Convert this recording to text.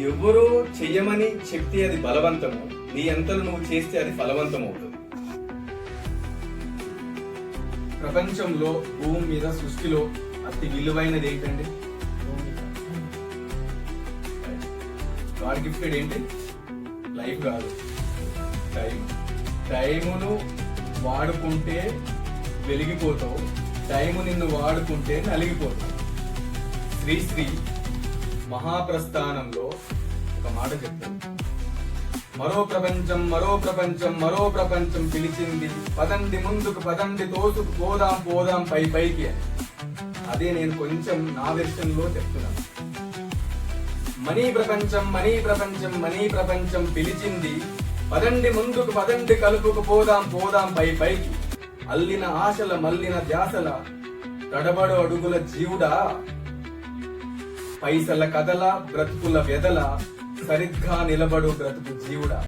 ఎవరో చెయ్యమని చెప్తే అది బలవంతము, నీ అంతలో నువ్వు చేస్తే అది ఫలవంతం అవుతుంది. ప్రపంచంలో భూమి మీద సృష్టిలో అతి విలువైనది ఏంటండి? గాడ్ గిఫ్టెడ్ ఏంటి? లైఫ్ కాదు, టైం. టైమును వాడుకుంటే వెలిగిపోతావు, టైము నిన్ను వాడుకుంటే నలిగిపోతావు. శ్రీశ్రీ మహాప్రస్థానంలో ఒక మాట చెప్తాడు, మరో ప్రపంచం మరో ప్రపంచం మరో ప్రపంచం పిలిచింది, పదండి ముందుకు పదండి తోసుకు పోదాం పోదాం పై పైకి అని. అదే నేను కొంచెం నా వెర్షన్ లో చెప్తున్నాను. మనీ ప్రపంచం మనీ ప్రపంచం మనీ ప్రపంచం పిలిచింది, పదండి ముందుకు పదండి కలుపుకు పోదాం పోదాం పై పైకి. అల్లిన ఆశల మల్లిన ధ్యాసల తడబడు అడుగుల జీవుడా, పైసల కథల బ్రతుకుల వ్యధల సరిగ్గా నిలబడు బ్రతుకు జీవుడా.